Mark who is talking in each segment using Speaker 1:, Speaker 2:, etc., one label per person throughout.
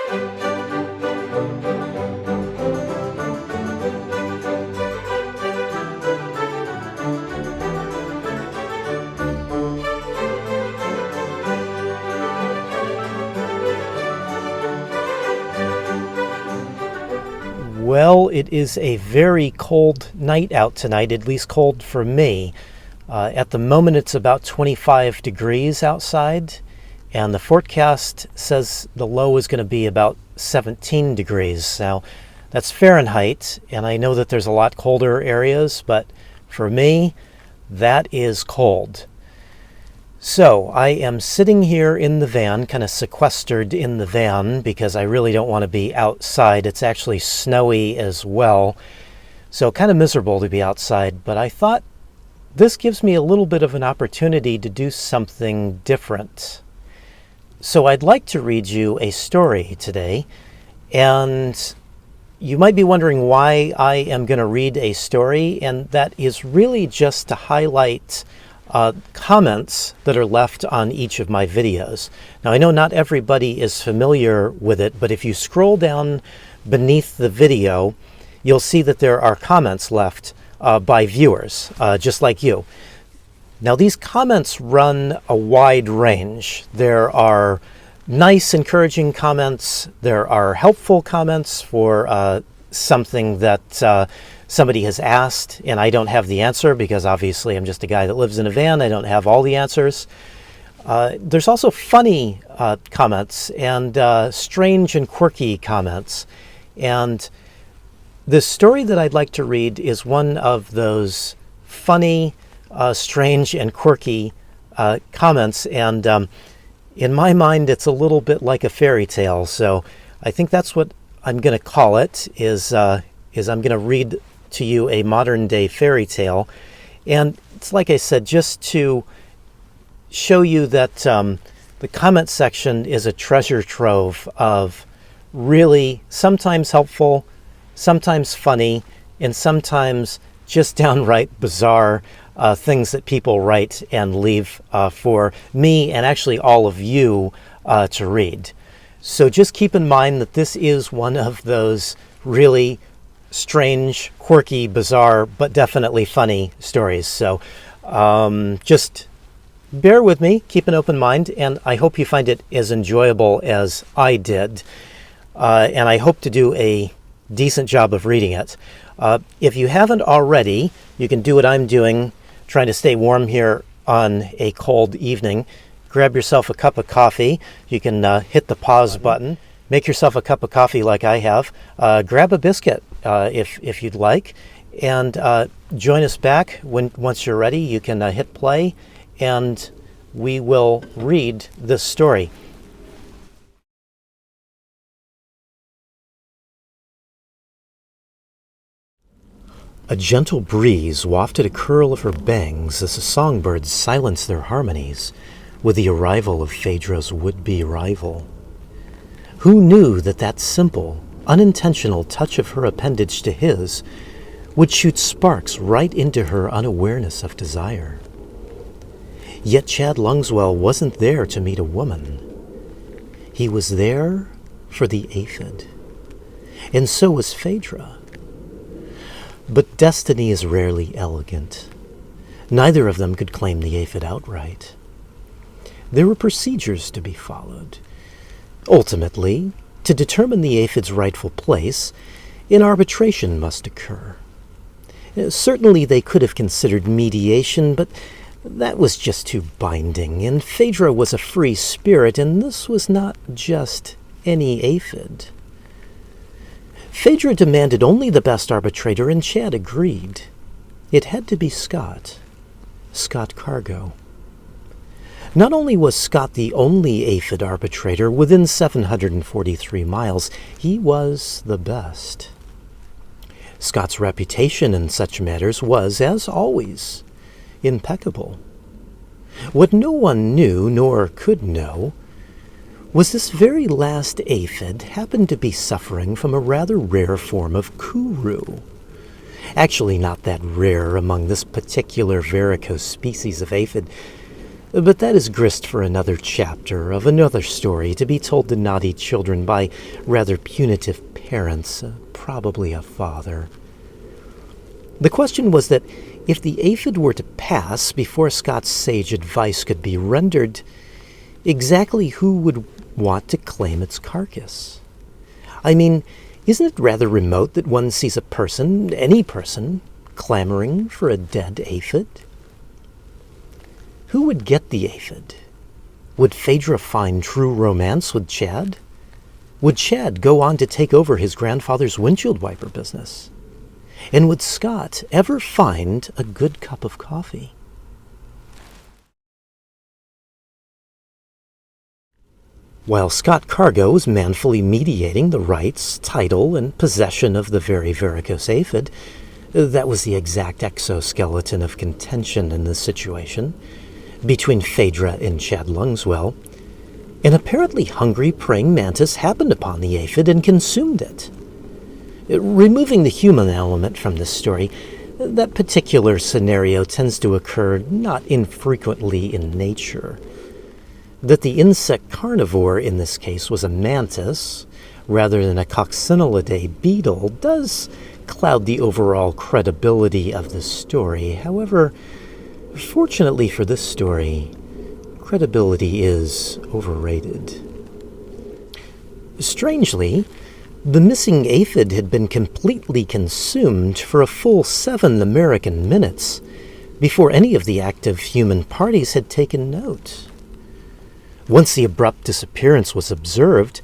Speaker 1: Well, it is a very cold night out tonight, at least cold for me. At the moment, it's about 25 degrees outside, and the forecast says the low is going to be about 17 degrees. Now, that's Fahrenheit, and I know that there's a lot colder areas, but for me, that is cold. So I am sitting here in the van, kind of sequestered in the van because I really don't want to be outside. It's actually snowy as well, so kind of miserable to be outside. But I thought this gives me a little bit of an opportunity to do something different. So I'd like to read you a story today, and you might be wondering why I am going to read a story, and that is really just to highlight comments that are left on each of my videos. Now, I know not everybody is familiar with it, but if you scroll down beneath the video, you'll see that there are comments left by viewers, just like you. Now, these comments run a wide range. There are nice, encouraging comments. There are helpful comments for something that somebody has asked, and I don't have the answer because obviously I'm just a guy that lives in a van. I don't have all the answers. There's also funny comments and strange and quirky comments. And the story that I'd like to read is one of those funny, strange, and quirky comments. And in my mind, it's a little bit like a fairy tale. So I think that's what I'm going to call it, is I'm going to read to you a modern day fairy tale. And it's like I said, just to show you that the comment section is a treasure trove of really sometimes helpful, sometimes funny, and sometimes just downright bizarre things that people write and leave for me and actually all of you to read. So just keep in mind that this is one of those really strange, quirky, bizarre, but definitely funny stories. So just bear with me, keep an open mind, and I hope you find it as enjoyable as I did. And I hope to do a decent job of reading it. If you haven't already, you can do what I'm doing, trying to stay warm here on a cold evening. Grab yourself a cup of coffee. You can hit the pause button. Make yourself a cup of coffee like I have. Grab a biscuit if you'd like. And join us back once you're ready. You can hit play and we will read this story. A gentle breeze wafted a curl of her bangs as the songbirds silenced their harmonies with the arrival of Phaedra's would-be rival. Who knew that simple, unintentional touch of her appendage to his would shoot sparks right into her unawareness of desire? Yet Chad Lungswell wasn't there to meet a woman. He was there for the aphid. And so was Phaedra. But destiny is rarely elegant. Neither of them could claim the aphid outright. There were procedures to be followed. Ultimately, to determine the aphid's rightful place, an arbitration must occur. Certainly they could have considered mediation, but that was just too binding, and Phaedra was a free spirit, and this was not just any aphid. Phaedra demanded only the best arbitrator, and Chad agreed. It had to be Scot Cargo. Not only was Scot the only aphid arbitrator within 743 miles, he was the best. Scot's reputation in such matters was, as always, impeccable. What no one knew, nor could know, was this very last aphid happened to be suffering from a rather rare form of kuru. Actually not that rare among this particular varicose species of aphid, But that is grist for another chapter of another story to be told to naughty children by rather punitive parents, probably a father. The question was that if the aphid were to pass before Scot's sage advice could be rendered, exactly who would want to claim its carcass? I mean, isn't it rather remote that one sees a person, any person, clamoring for a dead aphid? Who would get the aphid? Would Phaedra find true romance with Chad? Would Chad go on to take over his grandfather's windshield wiper business? And would Scot ever find a good cup of coffee? While Scot Cargo was manfully mediating the rights, title, and possession of the very varicose aphid, that was the exact exoskeleton of contention in this situation, between Phaedra and Chad Lungswell, an apparently hungry praying mantis happened upon the aphid and consumed it. Removing the human element from this story, that particular scenario tends to occur not infrequently in nature. That the insect carnivore in this case was a mantis, rather than a coccinellidae beetle, does cloud the overall credibility of the story. However, fortunately for this story, credibility is overrated. Strangely, the missing aphid had been completely consumed for a full 7 American minutes before any of the active human parties had taken note. Once the abrupt disappearance was observed,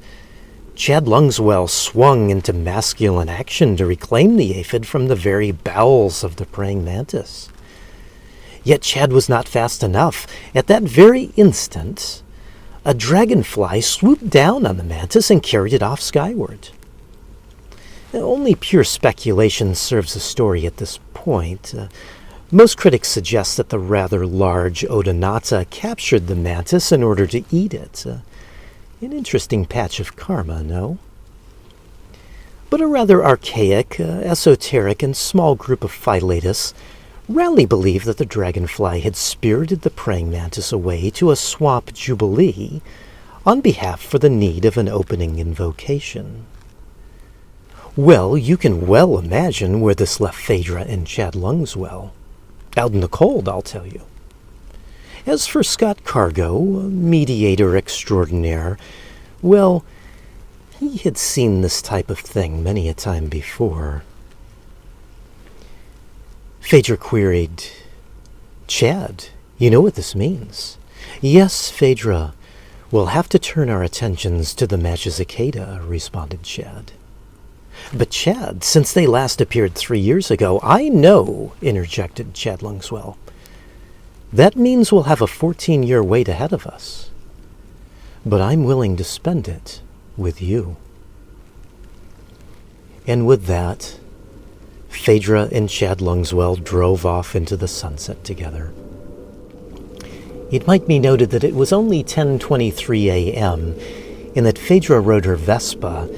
Speaker 1: Chad Lungswell swung into masculine action to reclaim the aphid from the very bowels of the praying mantis. Yet Chad was not fast enough. At that very instant, a dragonfly swooped down on the mantis and carried it off skyward. Only pure speculation serves the story at this point. Most critics suggest that the rather large Odonata captured the mantis in order to eat it. An interesting patch of karma, no? But a rather archaic, esoteric, and small group of Philetus roundly believed that the dragonfly had spirited the praying mantis away to a swamp jubilee on behalf for the need of an opening invocation. Well, you can well imagine where this left Phaedra and Chad Lungswell. Out in the cold, I'll tell you. As for Scot Cargo, mediator extraordinaire, well, he had seen this type of thing many a time before. Phaedra queried, "Chad, you know what this means?" "Yes, Phaedra, we'll have to turn our attentions to the Magicicada," responded Chad. "But Chad, since they last appeared 3 years ago—" "I know," interjected Chad Lungswell. "That means we'll have a 14-year wait ahead of us. But I'm willing to spend it with you." And with that, Phaedra and Chad Lungswell drove off into the sunset together. It might be noted that it was only 10:23 a.m., and that Phaedra rode her Vespa,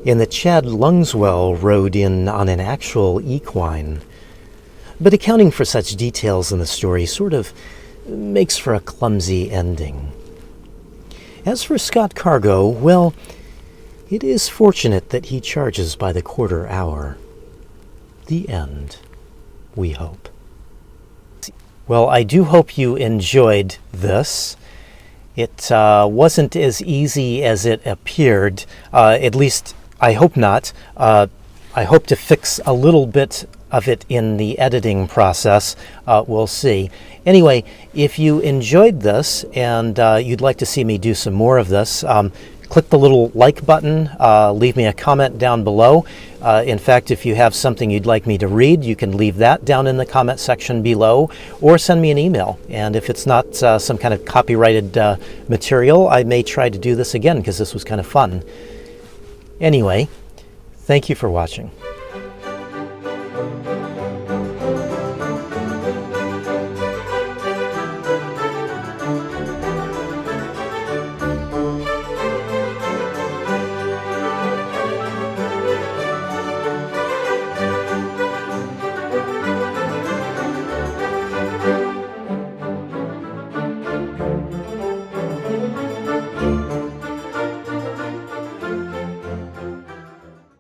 Speaker 1: and that Chad Lungswell rode in on an actual equine. But accounting for such details in the story sort of makes for a clumsy ending. As for Scot Cargo, well, it is fortunate that he charges by the quarter hour. The end, we hope. Well, I do hope you enjoyed this. It wasn't as easy as it appeared. At least, I hope not. I hope to fix a little bit of it in the editing process. We'll see. Anyway, if you enjoyed this and you'd like to see me do some more of this, click the little like button, leave me a comment down below. In fact, if you have something you'd like me to read, you can leave that down in the comment section below, or send me an email. And if it's not some kind of copyrighted material, I may try to do this again because this was kind of fun. Anyway, thank you for watching.